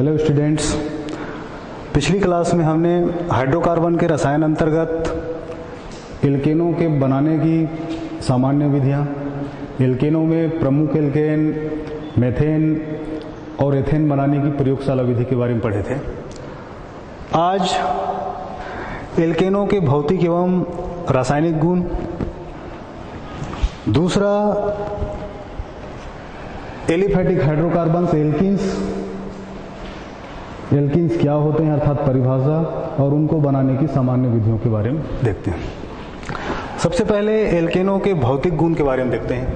Hello students, पिछली class में हमने हाइड्रोकार्बन के रसायन अंतर्गत एल्केनों के बनाने की सामान्य विधियाँ, एल्केनों में प्रमुख एल्केन, मेथेन और एथेन बनाने की प्रयोगशाला विधि के बारे में पढ़े थे। आज एल्केनों के भौतिक एवं रासायनिक गुण, दूसरा एलिफैटिक हाइड्रोकार्बन्स एल्किन्स क्या होते हैं अर्थात परिभाषा और उनको बनाने की सामान्य विधियों के बारे में देखते हैं। सबसे पहले एल्केनों के भौतिक गुण के बारे में देखते हैं।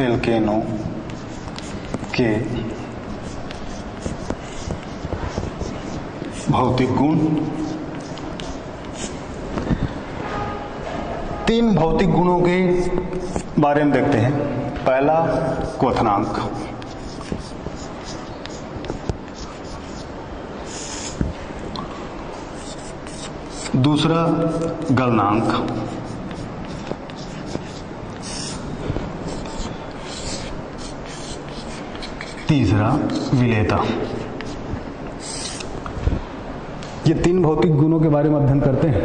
एल्केनों के भौतिक गुण, तीन भौतिक गुणों के बारे में देखते हैं। पहला क्वथनांक, दूसरा गलनांक, तीसरा विलेयता। ये तीन भौतिक गुणों के बारे में अध्ययन करते हैं।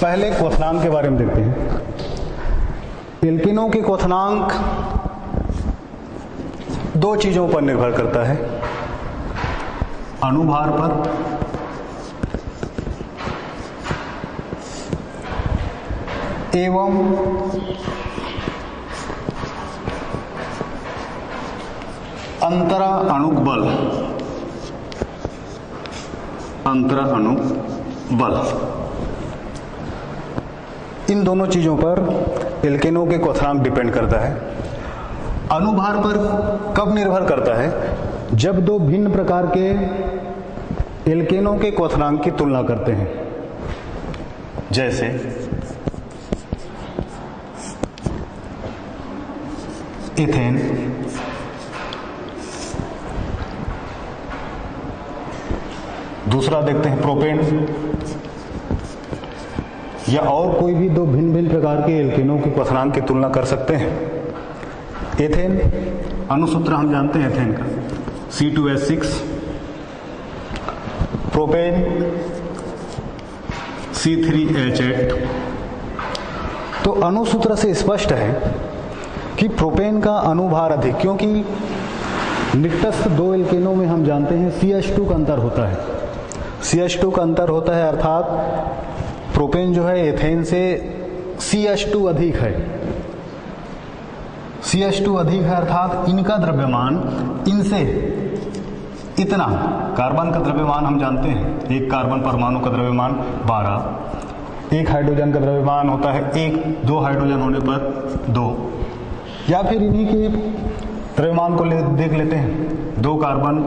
पहले क्वथनांक के बारे में देखते हैं। एल्केनों के क्वथनांक दो चीजों पर निर्भर करता है, अणुभार पर एवं अंतरा अणुक बल। अंतरा अणुक बल, इन दोनों चीजों पर एल्केनों के क्वथनांक डिपेंड करता है। अणुभार पर कब निर्भर करता है? जब दो भिन्न प्रकार के एल्केनों के क्वथनांक की तुलना करते हैं। जैसे इथेन, दूसरा देखते हैं प्रोपेन, या और कोई भी दो भिन्न भिन्न प्रकार के एल्केनों के क्वथनांक की तुलना कर सकते हैं। एथेन, अणुसूत्र हम जानते हैं एथेन का C2H6, प्रोपेन C3H8। तो अणुसूत्र से स्पष्ट है कि प्रोपेन का अणुभार अधिक, क्योंकि निकटस्थ दो एल्केनों में हम जानते हैं CH2 का अंतर होता है। CH2 का अंतर होता है अर्थात प्रोपेन जो है एथेन से CH2 अधिक है। CH2 अधिक है अर्थात इनका द्रव्यमान इनसे इतना, कार्बन का द्रव्यमान हम जानते हैं, एक कार्बन परमाणु का द्रव्यमान 12, एक हाइड्रोजन का द्रव्यमान होता है 1, 2 हाइड्रोजन होने पर 2, या फिर इन्हीं के द्रव्यमान को देख लेते हैं। 2 कार्बन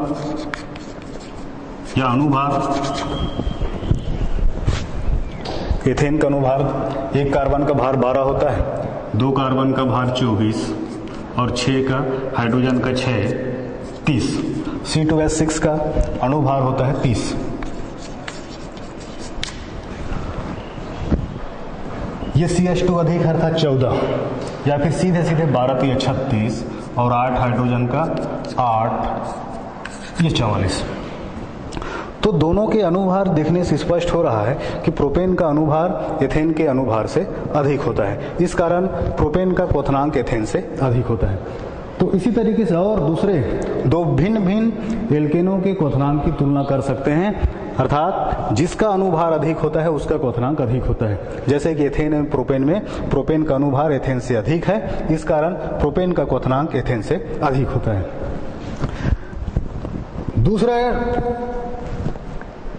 या अणुभार, एथेन का अणुभार, एक कार्बन का भार 12 होता है, 2 कार्बन का भार 24 और 6 का हाइड्रोजन का 6, 30। C2H6 का अणुभार होता है 30। ये CH2 अधिक है अर्थात 14, या फिर सीधे सीधे 12 3 36 और 8 हाइड्रोजन का 8, ये 44। तो दोनों के अणुभार देखने से स्पष्ट हो रहा है कि प्रोपेन का अणुभार एथेन के अणुभार से अधिक होता है। इस कारण प्रोपेन का क्वथनांक एथेन से अधिक होता है। तो इसी तरीके से और दूसरे दो भिन्न भिन्न एल्केनों के क्वथनांक की तुलना कर सकते हैं, अर्थात जिसका अणुभार अधिक होता है उसका क्वथनांक अधिक होता है। जैसे कि एथेन एवं प्रोपेन में प्रोपेन का अणुभार एथेन से अधिक है, इस कारण प्रोपेन का क्वथनांक एथेन से अधिक होता है। दूसरा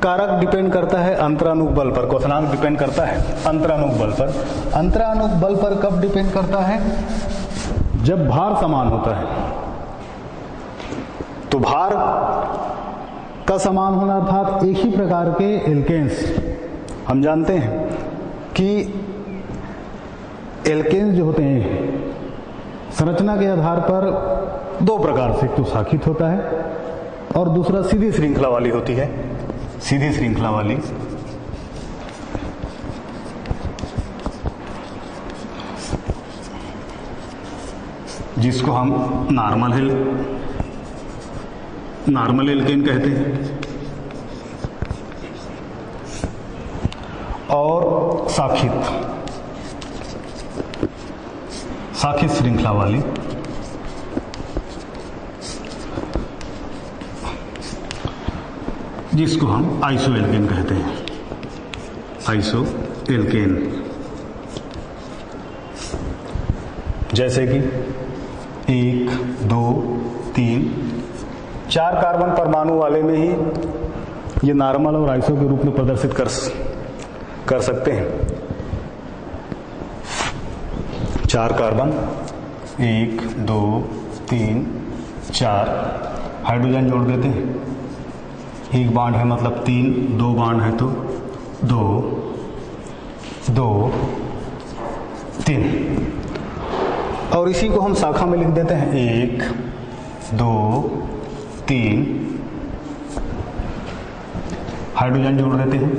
कारक डिपेंड करता है अंतरानुक बल पर, क्वथनांक डिपेंड करता है अंतरानुक बल पर। अंतरानुक बल पर कब डिपेंड करता है? जब भार समान होता है। तो भार का समान होना अर्थात एक ही प्रकार के एल्केन्स, हम जानते हैं कि एल्केन्स जो होते हैं संरचना के आधार पर दो प्रकार से, एक तो शाखित होता है और दूसरा सीधी श्रृंखला वाली होती है। सीधी श्रृंखला वाली जिसको हम नॉर्मल एल्केन कहते हैं, और साखित श्रृंखला वाली जिसको हम आइसो एल्केन कहते हैं, आइसो एल्केन। जैसे कि 1, 2, 3, 4 कार्बन परमाणु वाले में ही ये नॉर्मल और आइसो के रूप में प्रदर्शित कर सकते हैं। 4 कार्बन, 1, 2, 3, 4 हाइड्रोजन जोड़ देते हैं, 1 बांड है मतलब 3, 2 बांड है तो 2, 2, 3, और इसी को हम शाखा में लिख देते हैं 1, 2, 3, हाइड्रोजन जोड़ देते हैं,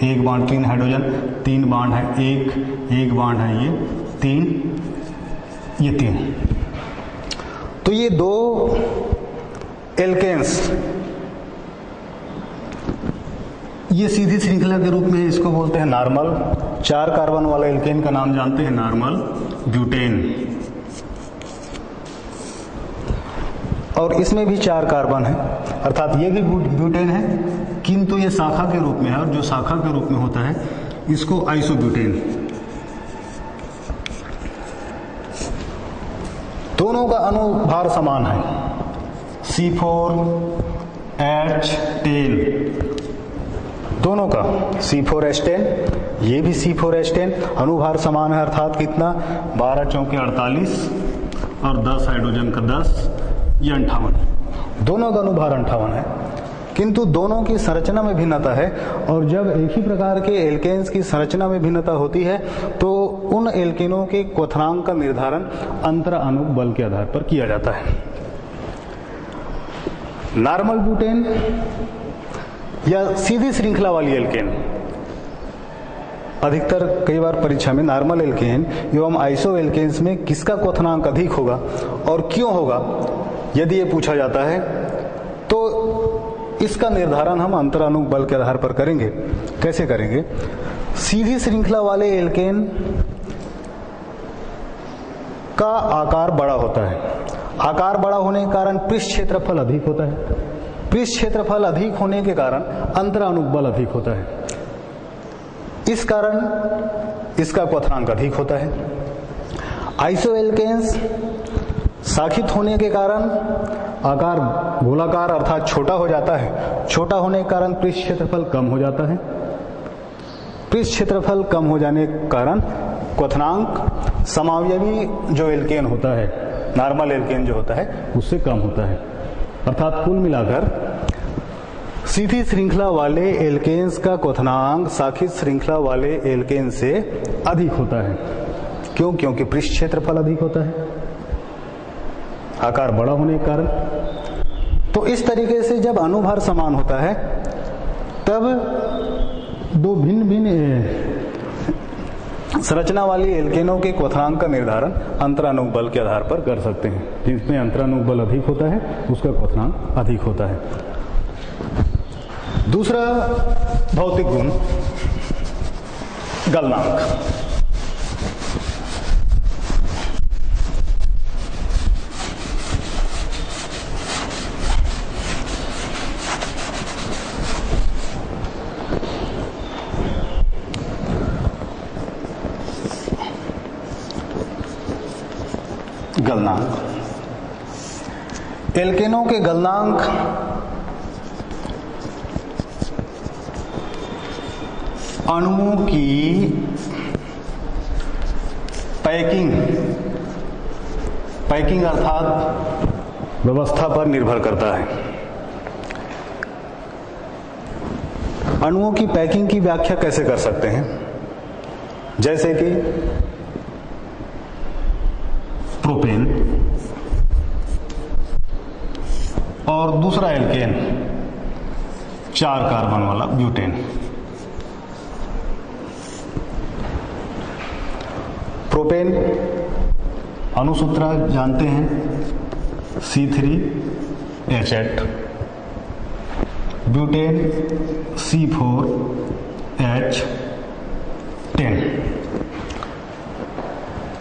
1 बांड 3 हाइड्रोजन, 3 बांड है 1 बांड है ये 3, ये 3। तो ये 2 एल्केन्स ये सीधी श्रृंखला के रूप में इसको बोलते हैं नॉर्मल। 4 कार्बन वाला एल्केन का नाम जानते हैं नॉर्मल ब्यूटेन, और इसमें भी 4 कार्बन है, अर्थात ये भी ब्यूटेन है, किंतु ये शाखा के रूप में है, और जो शाखा के रूप में होता है इसको आइसोब्यूटेन। दोनों का अनुभार समान है, C4H10, दोनों का C4H10, ये भी C4H10, अनुभार समान है, अर्थात कितना 12 चौके 48 और 10 हाइड्रोजन का 10, ये 58, दोनों का अनुभार 58 है। किंतु दोनों की संरचना में भिन्नता है, और जब एक ही प्रकार के एल्केन्स की संरचना में भिन्नता होती है तो उन एल्केनों के क्वथनांक का निर्धारण अंतराणु बल के आधार पर किया जाता है। नॉर्मल ब्यूटेन या सीधी श्रृंखला वाली एल्केन, अधिकतर कई बार परीक्षा में नॉर्मल एल्केन एवं आइसो एल्केन्स में किसका क्वथनांक अधिक होगा और क्यों होगा, यदि ये पूछा जाता है तो इसका निर्धारण हम अंतराणु बल के आधार पर करेंगे। कैसे करेंगे? सीधी श्रृंखला वाले एल्केन का आकार बड़ा होता है, आकार बड़ा होने के कारण पृष्ठ क्षेत्रफल अधिक होता है, पृष्ठ क्षेत्रफल अधिक होने के कारण अंतराणु बल अधिक होता है, इस कारण इसका क्वथनांक अधिक होता है। आइसो एल्केन्स शाखित होने के कारण आकार गोलाकार अर्थात छोटा हो जाता है, छोटा होने के कारण पृष्ठ क्षेत्रफल कम हो जाता है, पृष्ठ क्षेत्रफल कम हो जाने के कारण क्वथनांक समावयवी जो एल्केन होता है, नॉर्मल एल्केन जो होता है उससे कम होता है। अर्थात कुल मिलाकर सीधी श्रृंखला वाले एल्केन्स का क्वथनांक शाखित श्रृंखला वाले एल्केन से अधिक होता है। क्यों? क्योंकि पृष्ठ क्षेत्रफल अधिक होता है, आकार बड़ा होने के कारण। तो इस तरीके से जब अनुभार समान होता है तब दो भिन्न भिन्न संरचना वाली एल्केनों के क्वथनांक का निर्धारण अंतराणु बल के आधार पर कर सकते हैं। जिसमें अंतराणु बल अधिक होता है उसका क्वथनांक अधिक होता है। दूसरा भौतिक गुण गलनांक। गलनांक, एल्केनों के गलनांक अणुओं की पैकिंग अर्थात व्यवस्था पर निर्भर करता है। अणुओं की पैकिंग की व्याख्या कैसे कर सकते हैं? जैसे कि प्रोपेन और दूसरा एल्केन 4 कार्बन वाला ब्यूटेन। प्रोपेन अणुसूत्र जानते हैं C3H8, ब्यूटेन C4H10।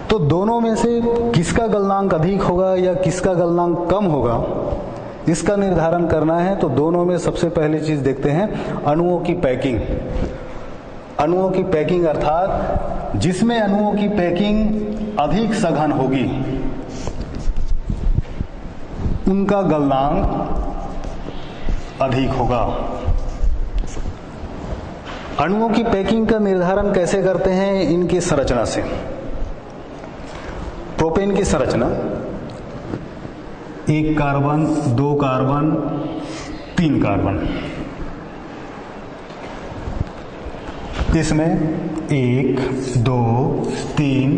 तो दोनों में से किसका गलनांक अधिक होगा या किसका गलनांक कम होगा, इसका निर्धारण करना है। तो दोनों में सबसे पहली चीज देखते हैं अणुओं की पैकिंग। अणुओं की पैकिंग अर्थात जिसमें अणुओं की पैकिंग अधिक सघन होगी उनका गलनांक अधिक होगा। अणुओं की पैकिंग का निर्धारण कैसे करते हैं? इनकी संरचना से। प्रोपेन की संरचना 1 कार्बन, 2 कार्बन, 3 कार्बन। इसमें 1, 2, 3,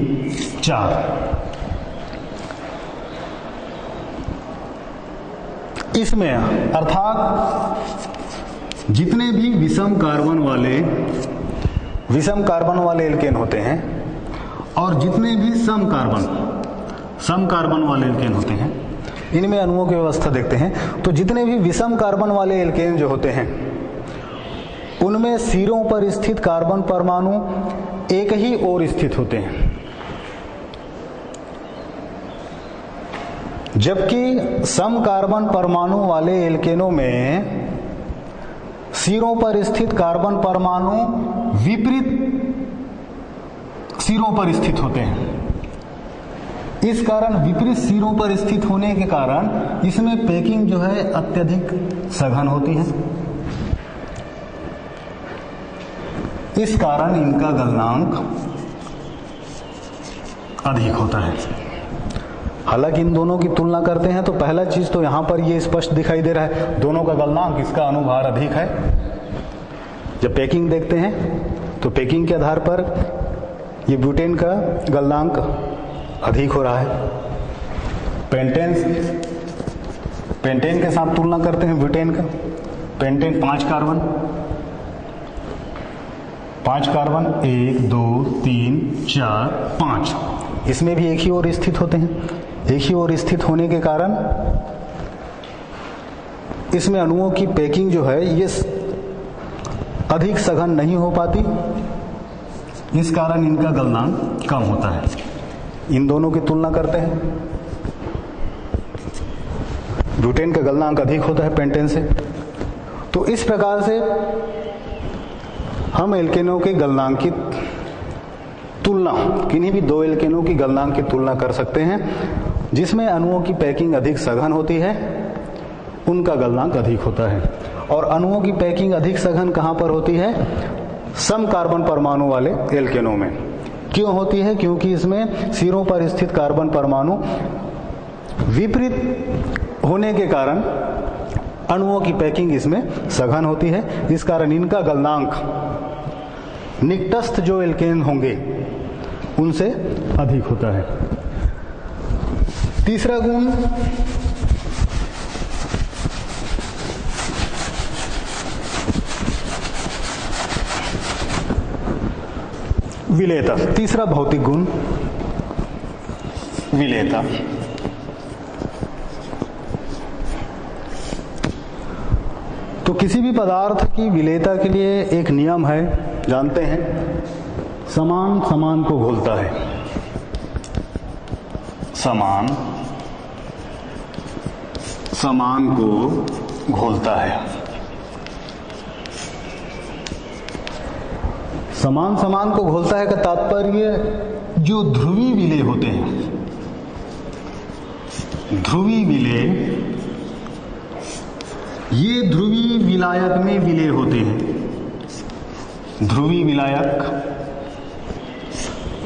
4। इसमें अर्थात जितने भी विषम कार्बन वाले एल्केन होते हैं और जितने भी सम कार्बन वाले एल्केन होते हैं, इनमें अणुओं की व्यवस्था देखते हैं। तो जितने भी विषम कार्बन वाले एल्केन जो होते हैं उनमें सिरों पर स्थित कार्बन परमाणु एक ही ओर स्थित होते हैं, जबकि सम कार्बन परमाणु वाले एल्केनों में सिरों पर स्थित कार्बन परमाणु विपरीत सिरों पर स्थित होते हैं। इस कारण विपरीत सिरों पर स्थित होने के कारण इसमें पैकिंग जो है अत्यधिक सघन होती है। इस कारण इनका गलनांक अधिक होता है। हालांकि इन दोनों की तुलना करते हैं तो पहला चीज तो यहां पर ये स्पष्ट दिखाई दे रहा है, दोनों का गलनांक, इसका अनुभार अधिक है। जब पैकिंग देखते हैं तो पैकिंग के आधार पर ये ब्यूटेन का गलनांक अधिक हो रहा है। पेंटेन के साथ तुलना करते हैं ब्यूटेन का। Pentane 5 carbon 1, 2, 3, 4, 5। इसमें भी एक ही ओर स्थित होते हैं। एक ही ओर स्थित होने के कारण इसमें अणुओं की पैकिंग जो है ये अधिक सघन नहीं हो पाती। इस कारण इनका गलनांक कम होता है। इन दोनों की तुलना करते हैं, ब्यूटेन का गलनांक अधिक होता है पेंटेन से। तो इस प्रकार से हम एल्केनों के गलनांक की तुलना, किन्हीं भी दो एल्केनों की गलनांक की तुलना कर सकते हैं। जिसमें अणुओं की पैकिंग अधिक सघन होती है उनका गलनांक अधिक होता है। और अणुओं की पैकिंग अधिक सघन कहां पर होती है? सम कार्बन परमाणु वाले एल्केनों में। क्यों होती है? क्योंकि इसमें सिरों पर स्थित कार्बन परमाणु विपरीत होने के कारण अणुओं की पैकिंग इसमें सघन होती है। इस कारण इनका गलनांक निकटस्थ जो एल्केन होंगे उनसे अधिक होता है। तीसरा गुण विलेयता। तीसरा भौतिक गुण विलेयता। तो किसी भी पदार्थ की विलेयता के लिए एक नियम है, जानते हैं, समान समान को घोलता है। समान समान को घोलता है। समान समान को घोलता है का तात्पर्य जो ध्रुवीय विलेय होते हैं, ध्रुवीय विलेय, ये ध्रुवीय विलायक में विलेय होते हैं। ध्रुवीय विलायक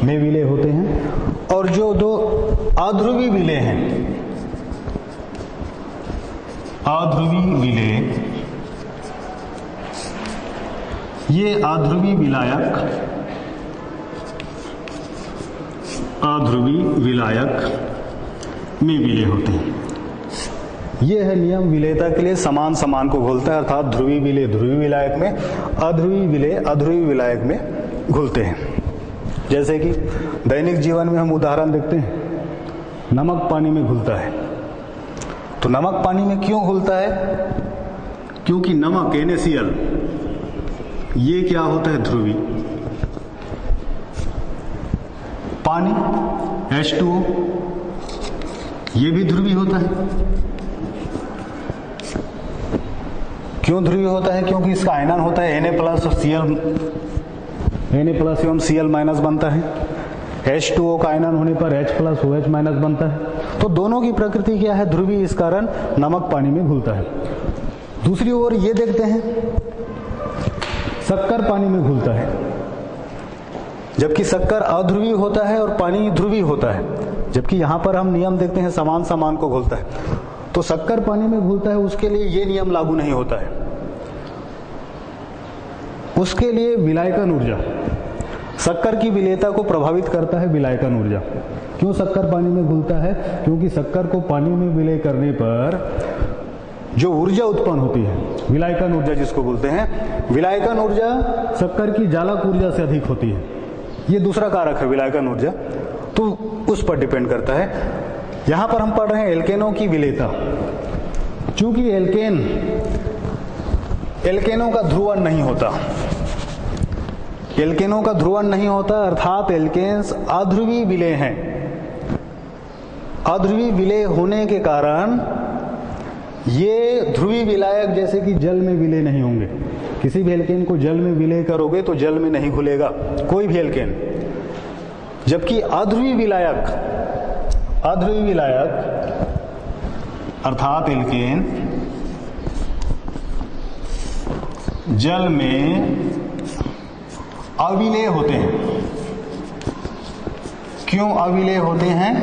में विलेय होते हैं। और जो दो अध्रुवीय विलेय हैं, अध्रुवीय विलेय, ये अध्रुवीय विलायक, अध्रुवीय विलायक में विलेय होते हैं। ये है नियम विलेयता के लिए, समान समान को घोलता है, अर्थात ध्रुवीय विलेय ध्रुवीय विलायक में, अध्रुवीय विलेय अध्रुवीय विलायक में घुलते हैं। जैसे कि दैनिक जीवन में हम उदाहरण देखते हैं, नमक पानी में घुलता है। तो नमक पानी में क्यों घुलता है? क्योंकि नमक NaCl ये क्या होता है? ध्रुवी। पानी H2O ये भी ध्रुवी होता है। क्यों ध्रुवी होता है? क्योंकि इसका आयनन होता है Na प्लस और Na प्लस एवं Cl माइनस बनता है। H2O का आयनन होने पर H प्लस OH माइनस बनता है। तो दोनों की प्रकृति क्या है? ध्रुवी। इस कारण नमक पानी में घुलता है। दूसरी ओर ये देखते हैं, शक्कर पानी में घुलता है, जबकि शक्कर अध्रुवी होता है और पानी ध्रुवी होता है। जबकि यहां पर हम नियम देखते हैं समान समान को घुलता है। तो शक्कर पानी में घुलता है, उसके लिए ये नियम लागू नहीं होता है। उसके लिए विलायकन ऊर्जा, शक्कर की विलेयता को प्रभावित करता है विलायकन ऊर्जा। क्यों शक्कर पानी में घुलता है? क्योंकि शक्कर को पानी में विलय करने पर जो ऊर्जा उत्पन्न होती है, विलायकन ऊर्जा जिसको बोलते हैं, विलायकन ऊर्जा शक्कर की जालक ऊर्जा से अधिक होती है। ये दूसरा कारक है विलायकन ऊर्जा, तो उस पर डिपेंड करता है। यहां पर हम पढ़ रहे हैं एल्केनों की विलेयता। चूंकि एल्केनों का ध्रुवण नहीं होता, एल्केनों का ध्रुवण नहीं होता, अर्थात एल्केन्स अध्रुवी विलेय हैं। अध्रुवी विलेय होने के कारण ये ध्रुवी विलायक जैसे कि जल में विलय नहीं होंगे। किसी भी एल्केन को जल में विलय करोगे तो जल में नहीं घुलेगा कोई भी एल्केन। जबकि अध्रुवी विलायक अर्थात एल्केन जल में अविलेय होते हैं। क्यों अविलेय होते हैं?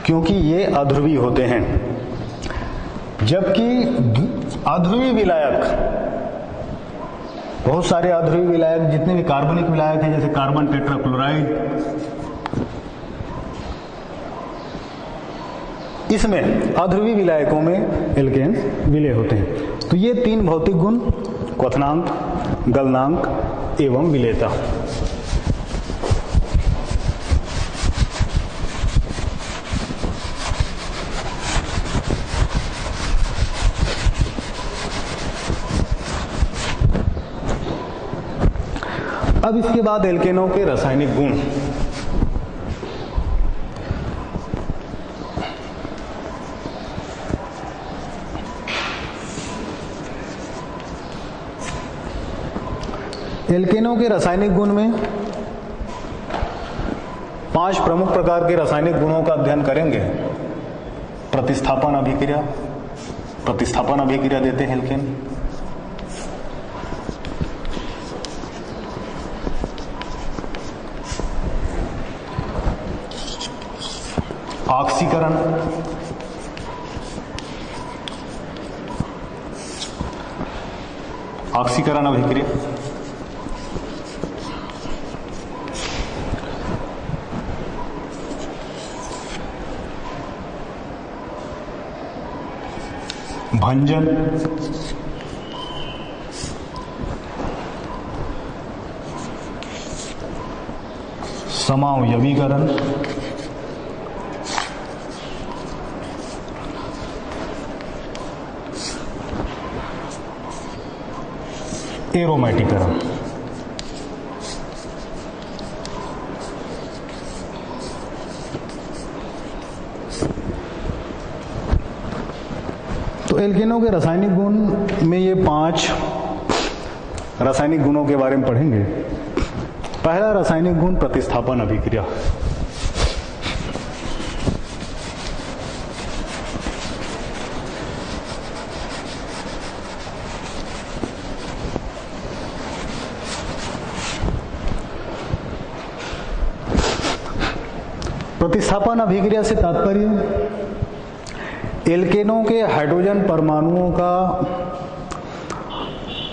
क्योंकि ये अध्रुवी होते हैं। जबकि अध्रुवी विलायक, बहुत सारे अध्रुवी विलायक, जितने भी कार्बनिक विलायक हैं, जैसे कार्बन टेट्राक्लोराइड, इसमें अध्रुवी विलायकों में एल्केन विलय होते हैं। तो ये तीन भौतिक गुण, क्वथनांक, गलनांक एवं विलेयता। अब इसके बाद एल्केनों के रासायनिक गुण। एल्केनों के रासायनिक गुण में 5 प्रमुख प्रकार के रासायनिक गुणों का अध्ययन करेंगे। प्रतिस्थापन अभिक्रिया देते हैं एल्केन। ऑक्सीकरण अभिक्रिया, भंजन, समावयवीकरण, एरोमेटिकरण। तो एल्केनों के रासायनिक गुण में ये 5 रासायनिक गुणों के बारे में पढ़ेंगे। पहला रासायनिक गुण प्रतिस्थापन अभिक्रिया। प्रतिस्थापन अभिक्रिया से तात्पर्य एल्केनों के हाइड्रोजन परमाणुओं का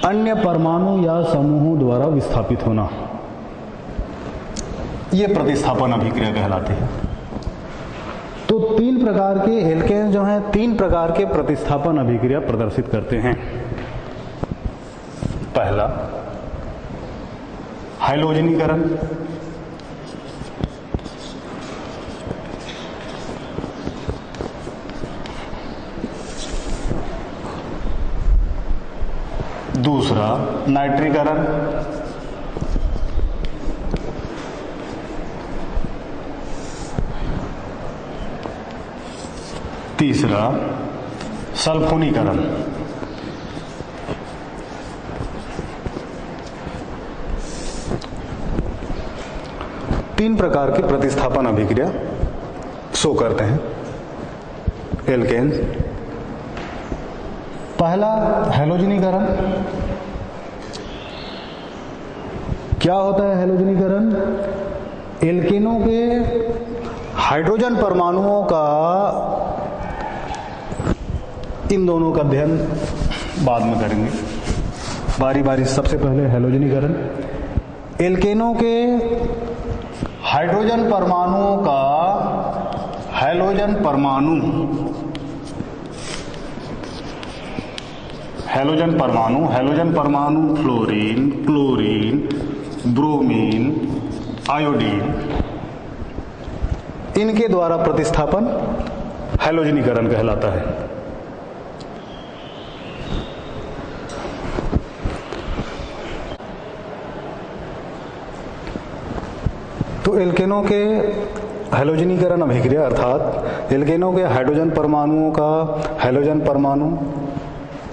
अन्य परमाणु या समूहों द्वारा विस्थापित होना, यह प्रतिस्थापन अभिक्रिया कहलाती है। तो 3 प्रकार के एल्केन जो हैं 3 प्रकार के प्रतिस्थापन अभिक्रिया प्रदर्शित करते हैं। पहला हाइलोजनीकरण, दूसरा नाइट्रीकरण, तीसरा सल्फोनीकरण। तीन प्रकार की प्रतिस्थापन अभिक्रिया शो करते हैं एल्केन्स। पहला हैलोजनीकरण। क्या होता है हैलोजनीकरण? एल्केनों के हाइड्रोजन परमाणुओं का, इन दोनों का अध्ययन बाद में करेंगे, बारी बारी। सबसे पहले हैलोजनीकरण। एल्केनों के हाइड्रोजन परमाणुओं का हैलोजन परमाणु फ्लोरीन, क्लोरीन, ब्रोमीन, आयोडीन, इनके द्वारा प्रतिस्थापन हैलोजनीकरण कहलाता है। तो एल्केनों के हैलोजनीकरण अभिक्रिया अर्थात एल्केनों के हाइड्रोजन परमाणुओं का हैलोजन परमाणु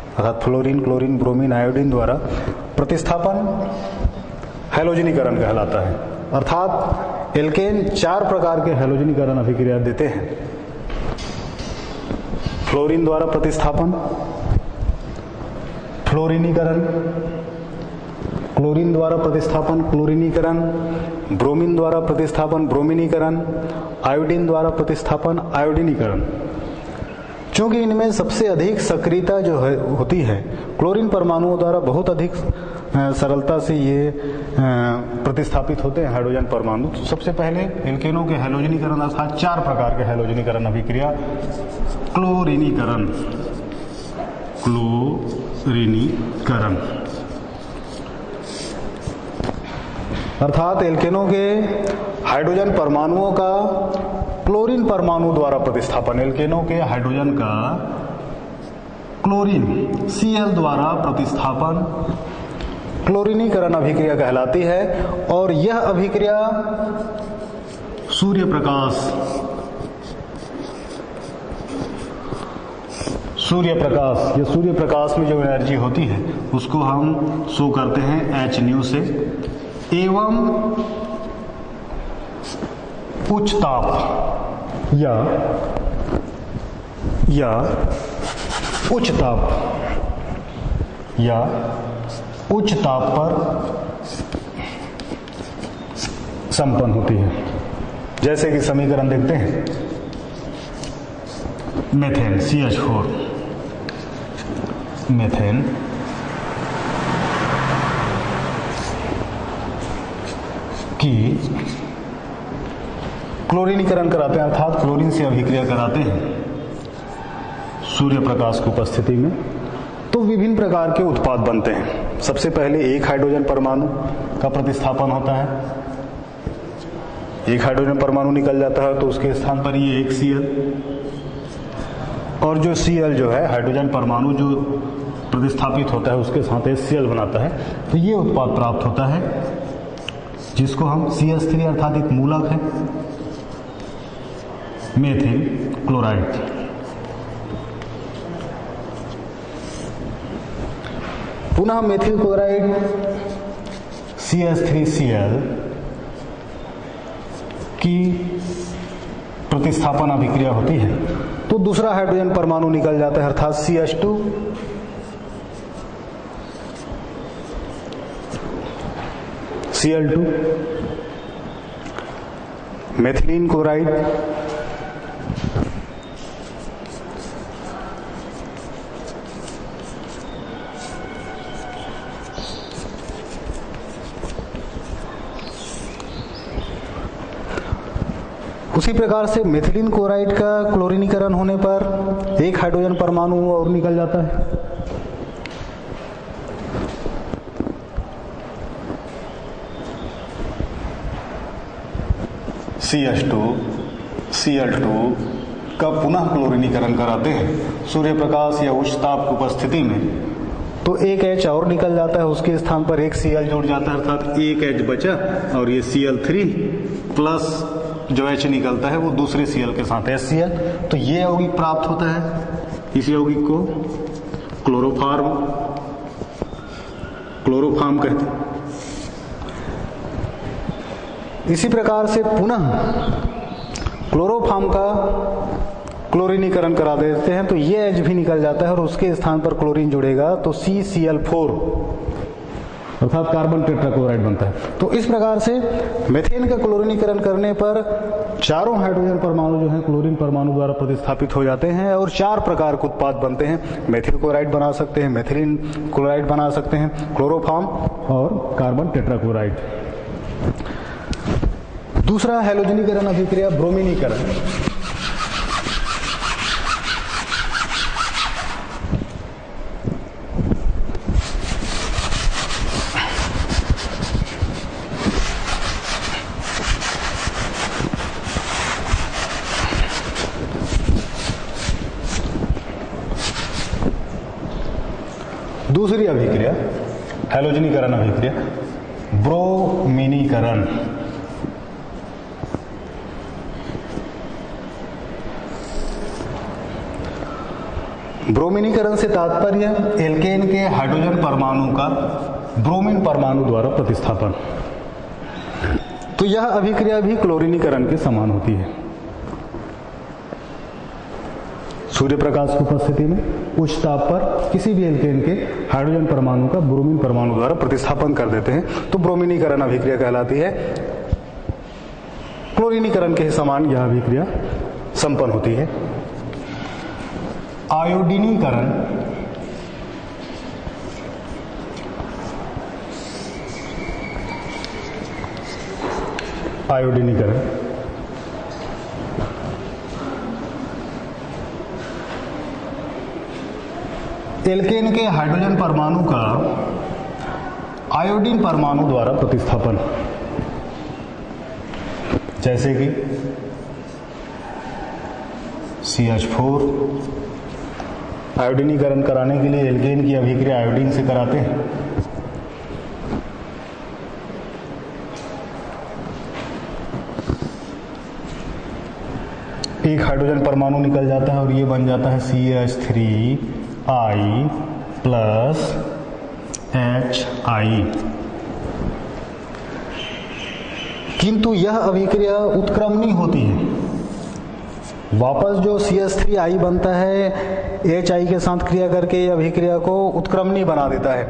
अर्थात फ्लोरीन, क्लोरीन, ब्रोमीन, आयोडीन द्वारा प्रतिस्थापन हैलोजनीकरण कहलाता है। अर्थात एल्केन चार प्रकार के हैलोजनीकरण अभिक्रिया देते हैं। फ्लोरीन द्वारा प्रतिस्थापन फ्लोरीनीकरण, क्लोरीन द्वारा प्रतिस्थापन क्लोरीनीकरण, ब्रोमीन द्वारा प्रतिस्थापन ब्रोमीनीकरण, आयोडीन द्वारा प्रतिस्थापन आयोडीनीकरण। चूंकि इनमें सबसे अधिक सक्रियता जो है होती है क्लोरीन परमाणुओं द्वारा, बहुत अधिक सरलता से ये प्रतिस्थापित होते हैं हाइड्रोजन परमाणु। तो सबसे पहले एल्केनों के हैलोजनीकरण अर्थात चार प्रकार के हैलोजनीकरण अभिक्रिया। क्लोरीनीकरण, अर्थात एल्केनों के हाइड्रोजन परमाणुओं का क्लोरीन परमाणु द्वारा प्रतिस्थापन। एल्केनों के हाइड्रोजन का क्लोरीन Cl द्वारा प्रतिस्थापन क्लोरीनीकरण अभिक्रिया कहलाती है। और यह अभिक्रिया सूर्य प्रकाश में जो एनर्जी होती है उसको हम शो करते हैं hν से, एवं उच्च ताप या उच्च ताप पर संपन्न होती है। जैसे कि समीकरण देखते हैं, मेथेन CH4, मेथेन की क्लोरीनीकरण कराते हैं अर्थात क्लोरीन से अभिक्रिया कराते हैं सूर्य प्रकाश की उपस्थिति में, तो विभिन्न प्रकार के उत्पाद बनते हैं। सबसे पहले एक हाइड्रोजन परमाणु का प्रतिस्थापन होता है। एक हाइड्रोजन परमाणु निकल जाता है तो उसके स्थान पर ये एक Cl, और जो Cl जो है हाइड्रोजन परमाणु जो प्रतिस्थापित होता है उसके साथ HCl बनाता है, तो ये उत्पाद प्राप्त होता है जिसको हम CH3 अर्थात एक मूलक है, मेथिल क्लोराइड। पुनः मेथिल क्लोराइड CH3Cl की प्रतिस्थापन अभिक्रिया होती है तो दूसरा हाइड्रोजन परमाणु निकल जाता है अर्थात CH2 Cl2, मेथिलीन क्लोराइड उसी प्रकार से मेथिलीन क्लोराइड का क्लोरीनीकरण होने पर एक हाइड्रोजन परमाणु और निकल जाता है। CH2 Cl2 का पुनः क्लोरीनीकरण कराते हैं सूर्य प्रकाश या उच्च ताप की उपस्थिति में, तो तो एक H और निकल जाता है, उसके स्थान पर एक Cl जुड़ जाता है, अर्थात एक H बचा और ये Cl3 प्लस जो H निकलता है वो दूसरे Cl के साथ HCl, तो ये यौगिक प्राप्त होता है। इस यौगिक को क्लोरोफॉर्म कहते हैं। इसी प्रकार से पुनः क्लोरोफॉर्म का क्लोरीनीकरण करा देते हैं, तो ये H भी निकल जाता है और उसके स्थान पर क्लोरीन जुड़ेगा तो CCl4 अर्थात कार्बन टेट्राक्लोराइड बनता है। तो इस प्रकार से मेथेन का क्लोरीनीकरण करने पर चारों हाइड्रोजन परमाणु जो हैं क्लोरीन परमाणु द्वारा प्रतिस्थापित हो जाते हैं और 4 प्रकार के उत्पाद बनते हैं। मेथिल क्लोराइड बना सकते हैं, मेथिलीन क्लोराइड बना सकते हैं, क्लोरोफॉर्म और कार्बन टेट्राक्लोराइड। दूसरा हैलोजनीकरण अभिक्रिया ब्रोमीनीकरण। दूसरी अभिक्रिया हैलोजनीकरण अभिक्रिया ब्रोमीनीकरण। ब्रोमीनीकरण से तात्पर्य एल्केन के हाइड्रोजन परमाणु का ब्रोमीन परमाणु द्वारा प्रतिस्थापन। तो यह अभिक्रिया भी क्लोरीनीकरण के समान होती है। सूर्य प्रकाश की उपस्थिति में उच्च ताप पर किसी भी एल्केन के हाइड्रोजन परमाणु का ब्रोमीन परमाणु द्वारा प्रतिस्थापन कर देते हैं, तो ब्रोमीनीकरण अभिक्रिया कहलाती है। क्लोरीनीकरण के समान यह अभिक्रिया संपन्न होती है। आयोडीनीकरण। आयोडीनीकरण एल्केन के हाइड्रोजन परमाणु का आयोडीन परमाणु द्वारा प्रतिस्थापन, जैसे कि CH4। आयोडीनीकरण कराने के लिए एल्केन की अभिक्रिया आयोडीन से कराते हैं। एक हाइड्रोजन परमाणु निकल जाता है और ये बन जाता है CH3I प्लस HI। किंतु यह अभिक्रिया उत्क्रमणीय होती है। वापस जो CH3I बनता है HI के साथ क्रिया करके यह अभिक्रिया को उत्क्रमणीय बना देता है।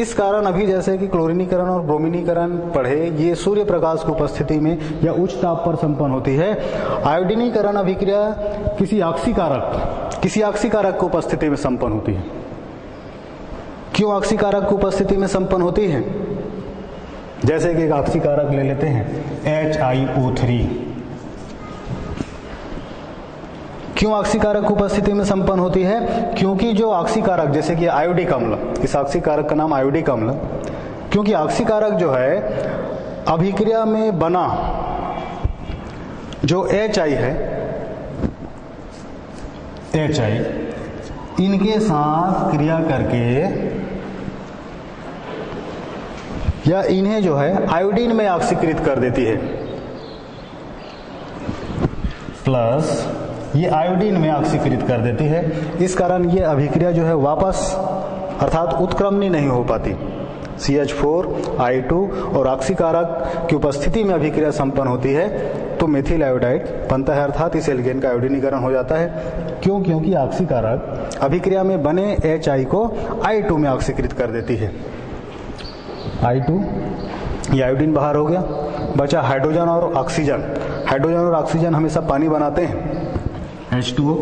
इस कारण अभी जैसे कि क्लोरीनीकरण और ब्रोमीनीकरण पढ़े, ये सूर्य प्रकाश की उपस्थिति में या उच्च ताप पर संपन्न होती है। आयोडीनीकरण अभिक्रिया किसी आक्सीकारक की उपस्थिति में संपन्न होती है। क्यों आक्सीकारक की उपस्थिति में संपन्न होती है? जैसे कि एक आक्सीकारक ले लेते हैं HiO3। क्यों आक्सीकारक की उपस्थिति में संपन्न होती है? क्योंकि जो आक्सीकारक जैसे कि आयोडिक अम्ल, इस आक्सीकारक का नाम आयोडिक अम्ल, क्योंकि आक्सीकारक जो है अभिक्रिया में बना जो HI है, HI इनके साथ क्रिया करके या इन्हें जो है आयोडीन में ऑक्सीकृत कर देती है, प्लस ये आयोडीन में ऑक्सीकृत कर देती है। इस कारण ये अभिक्रिया जो है वापस अर्थात उत्क्रमणीय नहीं हो पाती। CH4I2 और ऑक्सीकारक की उपस्थिति में अभिक्रिया संपन्न होती है तो मेथिल आयोडाइड बनता है, अर्थात इस एल्केन का आयोडीनीकरण हो जाता है। क्यों? क्योंकि ऑक्सीकारक अभिक्रिया में बने HI को I2 में ऑक्सीकृत कर देती है। I2 ये आयोडीन बाहर हो गया, बचा हाइड्रोजन और ऑक्सीजन। हाइड्रोजन और ऑक्सीजन हमेशा पानी बनाते हैं, H2O।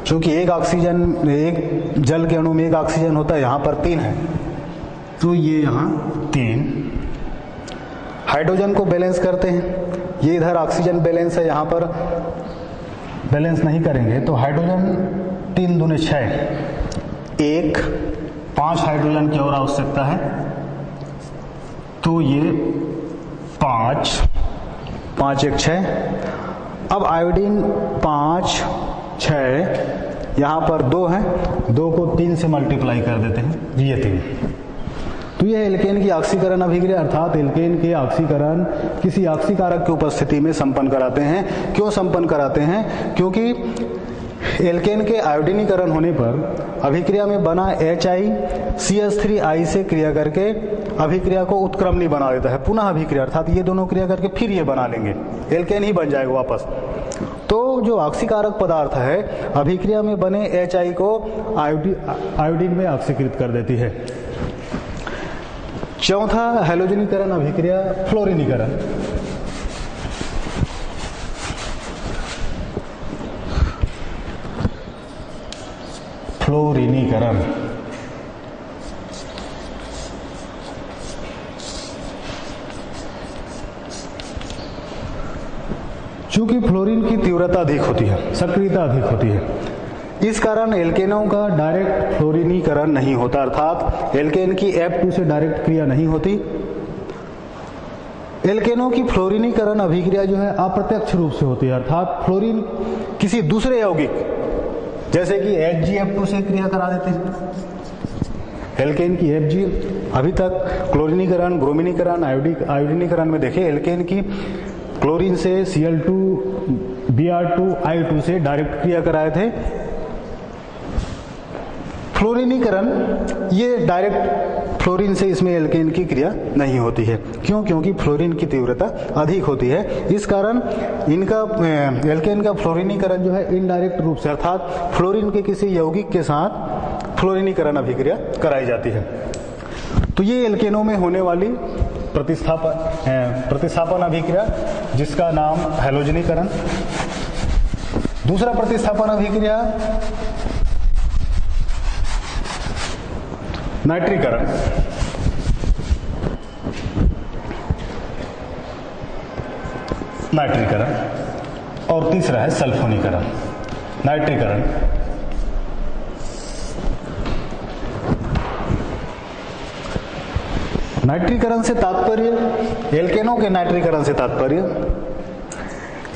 चूंकि एक जल के अणु में एक ऑक्सीजन होता है, यहाँ पर 3 है, तो ये यहाँ 3 हाइड्रोजन को बैलेंस करते हैं। ये इधर ऑक्सीजन बैलेंस है, यहाँ पर बैलेंस नहीं करेंगे तो हाइड्रोजन 3 दूने 6, 1 5 हाइड्रोजन की और आवश्यकता है, तो ये 5 1 6। अब आयोडीन 5 6 यहाँ पर 2 है, 2 को 3 से मल्टीप्लाई कर देते हैं, ये 3। तो यह एल्केन की ऑक्सीकरण अभिक्रिया, अर्थात एल्केन के ऑक्सीकरण किसी ऑक्सीकारक की उपस्थिति में संपन्न कराते हैं। क्यों संपन्न कराते हैं? क्योंकि एल्केन के आयोडीनीकरण होने पर अभिक्रिया में बना HiCH3I से क्रिया करके अभिक्रिया को उत्क्रमणी बना देता है, पुनः अभिक्रिया, अर्थात ये दोनों क्रिया करके फिर ये बना लेंगे, एल्केन ही बन जाएगा वापस। तो जो ऑक्सीकारक पदार्थ है अभिक्रिया में बने HI को आयोडीन में ऑक्सीकृत कर देती है। चौथा हैलोजनीकरण अभिक्रिया फ्लोरीनीकरण। फ्लोरीनीकरण चूंकि फ्लोरीन की तीव्रता अधिक होती है, सक्रियता अधिक होती है, इस कारण एल्केनों का डायरेक्ट फ्लोरीनीकरण नहीं होता, अर्थात एल्केन की F2 से डायरेक्ट क्रिया नहीं होती। एल्केनों की फ्लोरीनीकरण अभिक्रिया जो है अप्रत्यक्ष रूप से होती है, अर्थात फ्लोरीन किसी दूसरे यौगिक जैसे कि HgF2 से क्रिया करा देते हैं। एल्केन की Fg अभी तक क्लोरीनीकरण, ब्रोमीनीकरण, आयोडीनीकरण में देखे, एल्केन की क्लोरीन से Cl2 Br2I2 से डायरेक्ट क्रिया कराए थे। फ्लोरीनीकरण ये डायरेक्ट फ्लोरीन से इसमें एल्केन की क्रिया नहीं होती है। क्यों? क्योंकि फ्लोरीन की तीव्रता अधिक होती है, इस कारण इनका एल्केन का फ्लोरीनीकरण जो है इनडायरेक्ट रूप से, अर्थात फ्लोरीन के किसी यौगिक के साथ फ्लोरीनीकरण अभिक्रिया कराई जाती है। तो ये एल्केनों में होने वाली प्रतिस्थापन अभिक्रिया जिसका नाम हैलोजनीकरण। दूसरा प्रतिस्थापन अभिक्रिया नाइट्रीकरण। नाइट्रीकरण और तीसरा है सल्फोनीकरण। नाइट्रीकरण नाइट्रीकरण से तात्पर्य, एल्केनों के नाइट्रीकरण से तात्पर्य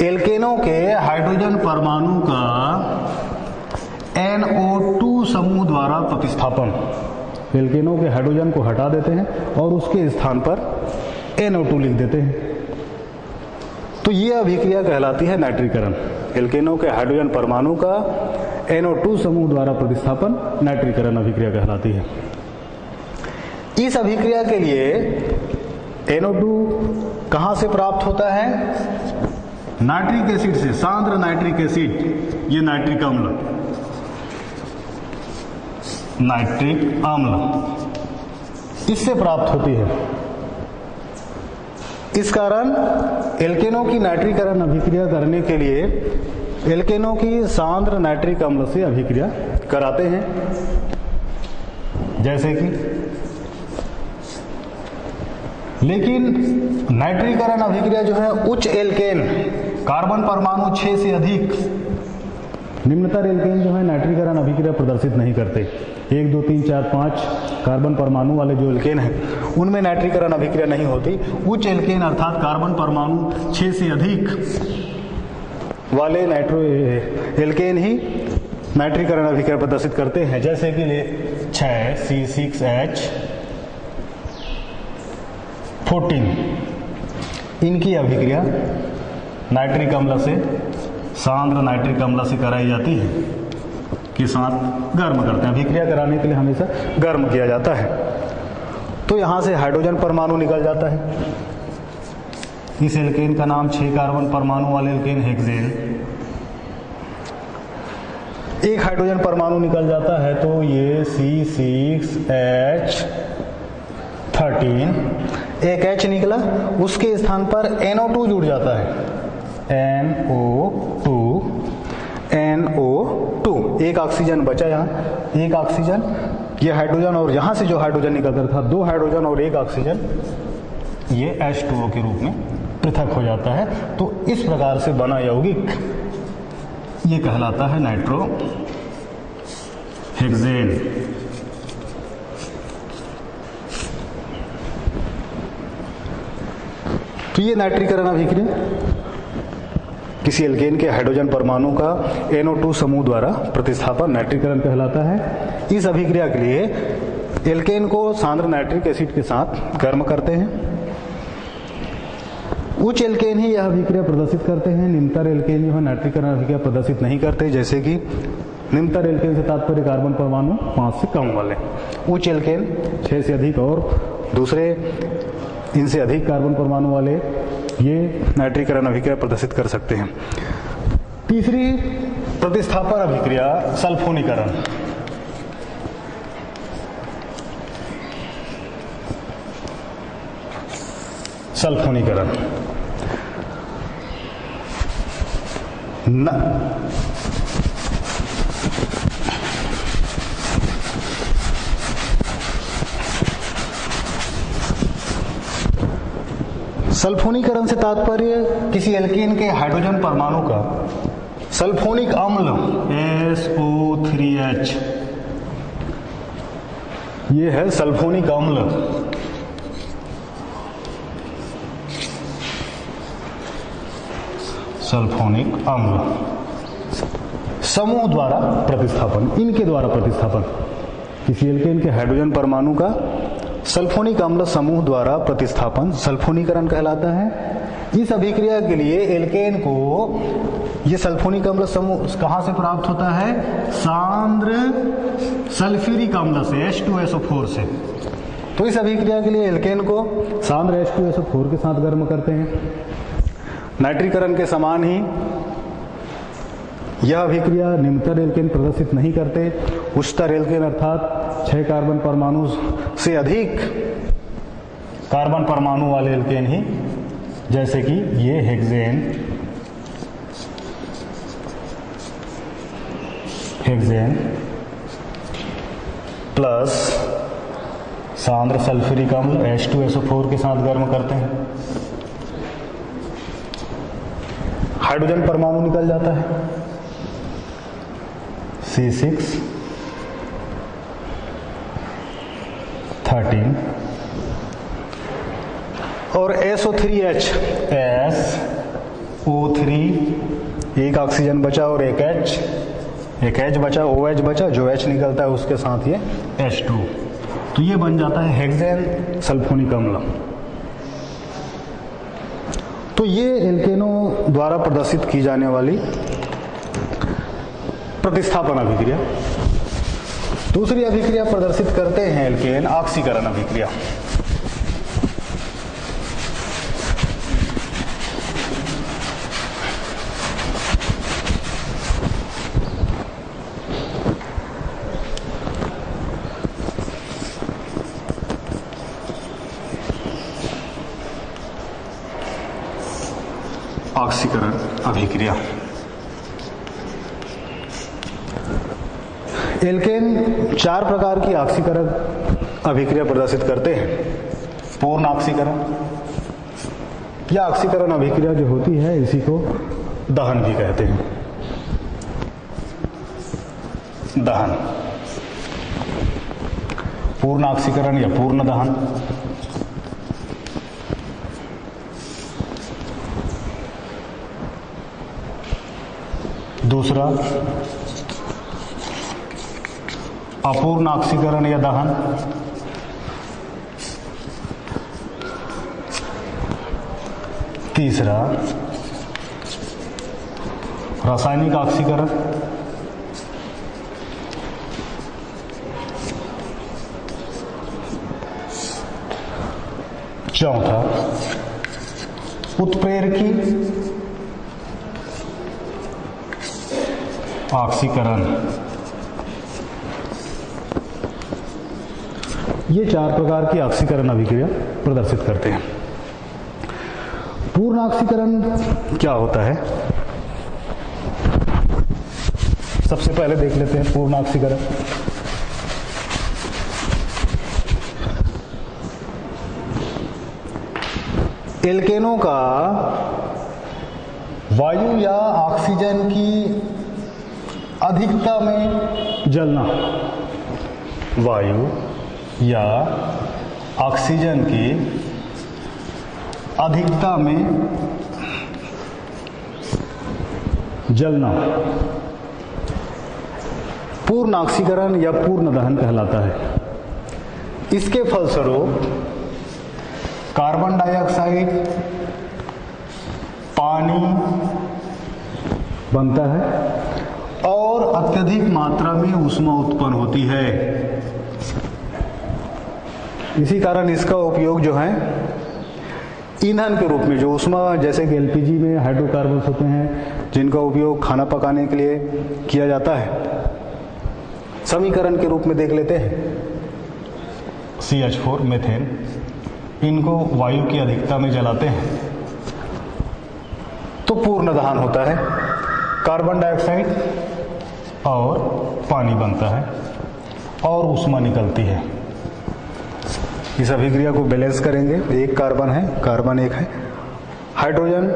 एल्केनों के हाइड्रोजन परमाणु का NO2 समूह द्वारा प्रतिस्थापन। एल्केनों के हाइड्रोजन को हटा देते हैं और उसके स्थान पर NO2 लिख देते हैं, तो यह अभिक्रिया कहलाती है नाइट्रीकरण। एल्केनों के हाइड्रोजन परमाणु का NO2 समूह द्वारा प्रतिस्थापन नाइट्रीकरण अभिक्रिया कहलाती है। इस अभिक्रिया के लिए NO2 कहां से प्राप्त होता है? नाइट्रिक एसिड से, सांद्र नाइट्रिक एसिड, ये नाइट्रिक अम्ल, नाइट्रिक अम्ल इससे प्राप्त होती है। इस कारण एल्केनों की नाइट्रीकरण अभिक्रिया करने के लिए एल्केनों की सांद्र नाइट्रिक अम्ल से अभिक्रिया कराते हैं, जैसे कि, लेकिन नाइट्रीकरण अभिक्रिया जो है उच्च एल्केन, कार्बन परमाणु 6 से अधिक, निम्नतर एल्केन जो है नाइट्रीकरण अभिक्रिया प्रदर्शित नहीं करते। 1, 2, 3, 4, 5 कार्बन परमाणु वाले जो एल्केन हैं उनमें नाइट्रीकरण अभिक्रिया नहीं होती। उच्च एल्केन अर्थात कार्बन परमाणु 6 से अधिक वाले नाइट्रो एल्केन ही नाइट्रीकरण अभिक्रिया प्रदर्शित करते हैं, जैसे कि 6 C6H14, इनकी अभिक्रिया नाइट्रिक अम्ल से, सांद्र नाइट्रिक अम्ल से कराई जाती है, के साथ गर्म करते हैं। अभिक्रिया कराने के लिए हमेशा गर्म किया जाता है। तो यहां से हाइड्रोजन परमाणु निकल जाता है। इस एल्केन का नाम 6 कार्बन परमाणु वाले एल्केन हेक्सेन। एक हाइड्रोजन परमाणु निकल जाता है तो ये C6H13, एक H निकला, उसके स्थान पर NO2 जुड़ जाता है, NO2, एक ऑक्सीजन बचा यहाँ, एक ऑक्सीजन, ये हाइड्रोजन और यहाँ से जो हाइड्रोजन निकलता था 2 हाइड्रोजन और 1 ऑक्सीजन, ये H2O के रूप में पृथक हो जाता है। तो इस प्रकार से बना यौगिक ये कहलाता है नाइट्रो हेक्सेन। तो ये नाइट्रीकरण अभिक्रिया। किसी एल्केन के हाइड्रोजन परमाणु का NO2 समूह द्वारा प्रतिस्थापन नाइट्रीकरण कहलाता है। इस अभिक्रिया के लिए एल्केन को सांद्र नाइट्रिक एसिड के साथ गर्म करते हैं। उच्च एल्केन ही यह अभिक्रिया प्रदर्शित करते हैं, निम्नतर एल्केन जो है नाइट्रीकरण अभिक्रिया प्रदर्शित नहीं करते, जैसे कि निम्नतर एल्केन से तात्पर्य कार्बन परमाणु 5 से कम वाले, उच्च एल्केन 6 से अधिक और दूसरे इनसे अधिक कार्बन परमाणु वाले ये नाइट्रीकरण अभिक्रिया प्रदर्शित कर सकते हैं। तीसरी प्रतिस्थापन अभिक्रिया सल्फोनीकरण। सल्फोनीकरण सल्फोनीकरण से तात्पर्य किसी एल्कीन के हाइड्रोजन परमाणु का सल्फोनिक अम्ल SO3H, ये है सल्फोनिक अम्ल। सल्फोनिक अम्ल समूह द्वारा प्रतिस्थापन, इनके द्वारा प्रतिस्थापन, किसी एल्केन के हाइड्रोजन परमाणु का सल्फोनिक अम्ल समूह द्वारा प्रतिस्थापन सल्फोनीकरण कहलाता है। इस अभिक्रिया के लिए एल्केन को ये सल्फोनिक अम्ल समूह कहां से प्राप्त होता है? सांद्र सल्फ्यूरिक अम्ल से, H2SO4 से। तो इस अभिक्रिया के लिए एल्केन को सांद्र H2SO4 के साथ गर्म करते हैं। नाइट्रीकरण के समान ही यह अभिक्रिया निम्नतर एल्केन प्रदर्शित नहीं करते, उच्चतर एल्केन अर्थात 6 कार्बन परमाणु से अधिक कार्बन परमाणु वाले एल्केन ही, जैसे कि ये हेक्सेन प्लस सांद्र सल्फ्यूरिक अम्ल H2SO4 के साथ गर्म करते हैं। हाइड्रोजन परमाणु निकल जाता है C6 13 और SO3H SO3, एक ऑक्सीजन बचा और एक H बचा, OH बचा, जो H निकलता है उसके साथ ये H2, तो ये बन जाता है हेक्सेन सल्फोनिक अम्ल। तो ये एल्केनों द्वारा प्रदर्शित की जाने वाली प्रतिस्थापन अभिक्रिया। दूसरी अभिक्रिया प्रदर्शित करते हैं एल्केन, ऑक्सीकरण अभिक्रिया। ऑक्सीकरण अभिक्रिया। एल्केन 4 प्रकार की ऑक्सीकरण अभिक्रिया प्रदर्शित करते हैं। पूर्ण ऑक्सीकरण, यह ऑक्सीकरण अभिक्रिया जो होती है इसी को दहन भी कहते हैं। दहन, पूर्ण ऑक्सीकरण या पूर्ण दहन। दूसरा अपूर्ण ऑक्सीकरण या दहन। तीसरा रासायनिक ऑक्सीकरण। चौथा उत्प्रेरकी ऑक्सीकरण। ये 4 प्रकार की ऑक्सीकरण अभिक्रिया प्रदर्शित करते हैं। पूर्ण ऑक्सीकरण क्या होता है? सबसे पहले देख लेते हैं पूर्ण ऑक्सीकरण। एल्केनों का वायु या ऑक्सीजन की अधिकता में जलना, वायु या ऑक्सीजन की अधिकता में जलना पूर्ण ऑक्सीकरण या पूर्ण दहन कहलाता है। इसके फलस्वरूप कार्बन डाइऑक्साइड, पानी बनता है और अत्यधिक मात्रा में ऊष्मा उत्पन्न होती है। इसी कारण इसका उपयोग जो है ईंधन के रूप में, जो ऊष्मा जैसे कि एलपीजी में हाइड्रोकार्बन्स होते हैं जिनका उपयोग खाना पकाने के लिए किया जाता है, समीकरण के रूप में देख लेते हैं CH4 मीथेन, इनको वायु की अधिकता में जलाते हैं तो पूर्ण दहन होता है, कार्बन डाइऑक्साइड और पानी बनता है और ऊष्मा निकलती है। इस अभिक्रिया को बैलेंस करेंगे, एक कार्बन है, कार्बन एक है, हाइड्रोजन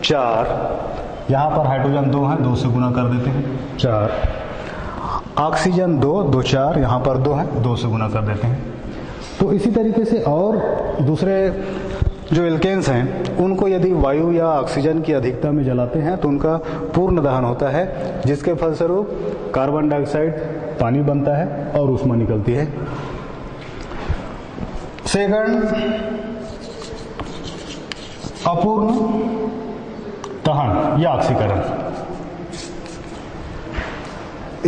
4, यहाँ पर हाइड्रोजन 2 है, 2 से गुना कर देते हैं 4, ऑक्सीजन 2, 2 4, यहाँ पर 2 है, 2 से गुना कर देते हैं। तो इसी तरीके से और दूसरे जो एल्केन्स हैं उनको यदि वायु या ऑक्सीजन की अधिकता में जलाते हैं तो उनका पूर्ण दहन होता है, जिसके फलस्वरूप कार्बन डाइऑक्साइड, पानी बनता है और ऊष्मा निकलती है। सेकंड, अपूर्ण दहन या ऑक्सीकरण।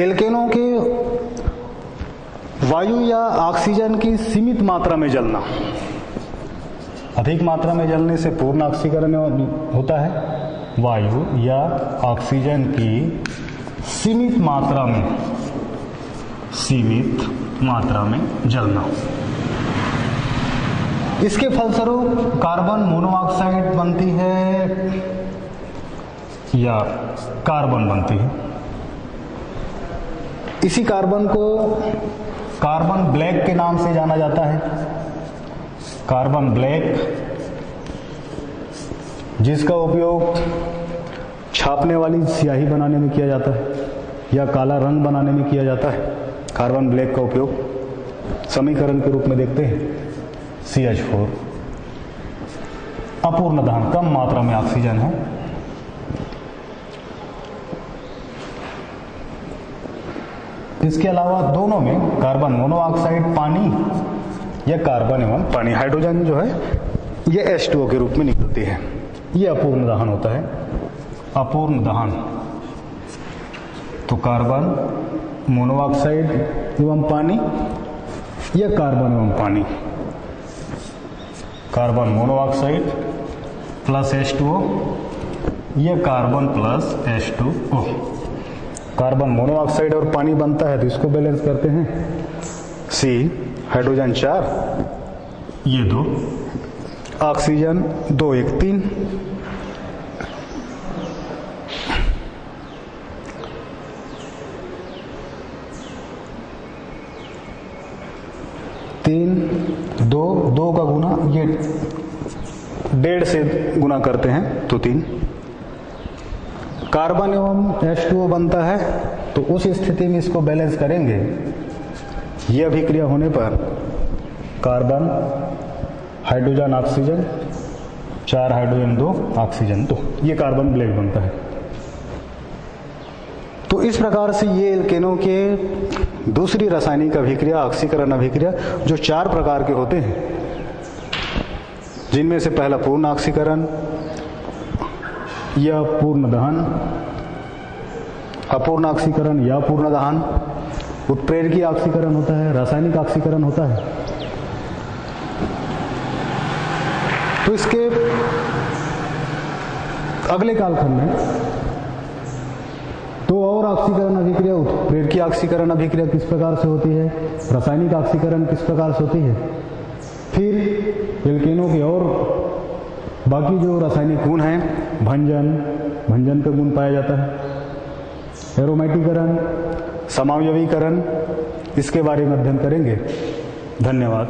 एल्केनों के वायु या ऑक्सीजन की सीमित मात्रा में जलना, अधिक मात्रा में जलने से पूर्ण ऑक्सीकरण होता है। वायु या ऑक्सीजन की सीमित मात्रा में जलना, इसके फलस्वरूप कार्बन मोनोऑक्साइड बनती है या कार्बन बनती है। इसी कार्बन को कार्बन ब्लैक के नाम से जाना जाता है। कार्बन ब्लैक, जिसका उपयोग छापने वाली स्याही बनाने में किया जाता है या काला रंग बनाने में किया जाता है। कार्बन ब्लैक का उपयोग समीकरण के रूप में देखते हैं CH4। अपूर्ण दहन, कम मात्रा में ऑक्सीजन है। इसके अलावा दोनों में कार्बन मोनोऑक्साइड, पानी या कार्बन एवं पानी, हाइड्रोजन जो है ये H2O के रूप में निकलती है। ये अपूर्ण दहन होता है। अपूर्ण दहन तो कार्बन मोनोऑक्साइड एवं पानी या कार्बन एवं पानी, कार्बन मोनोऑक्साइड प्लस H2O या carbon plus H2O। Carbon monoxide और पानी बनता है तो इसको बैलेंस करते हैं। C, हाइड्रोजन 4, ये 2, ऑक्सीजन 2 1 3, तीन, दो का गुना, ये 1.5 से गुना करते हैं तो 3। कार्बन एवं H2O बनता है तो उस स्थिति में इसको बैलेंस करेंगे। यह अभिक्रिया होने पर carbon, hydrogen, oxygen, 4 hydrogen 2, oxygen 2, ये कार्बन ब्लैक बनता है। तो इस प्रकार से ये एल्केनों के दूसरी रासायनिक अभिक्रिया, ऑक्सीकरण अभिक्रिया, जो 4 प्रकार के होते हैं, जिनमें से पहला पूर्ण ऑक्सीकरण या पूर्ण दहन, अपूर्ण ऑक्सीकरण या पूर्ण दहन, उत्प्रेरकी ऑक्सीकरण होता है, रासायनिक ऑक्सीकरण होता है। तो इसके अगले कालखंड में 2 और ऑक्सीकरण अभिक्रिया, उत्प्रेरकी ऑक्सीकरण अभिक्रिया किस प्रकार से होती है, रासायनिक ऑक्सीकरण किस प्रकार से होती है, फिर एल्केनों के और बाकी जो रासायनिक गुण हैं, भंजन का गुण पाया जाता है, एरोमेटीकरण, समावयवीकरण, इसके बारे में अध्ययन करेंगे। धन्यवाद।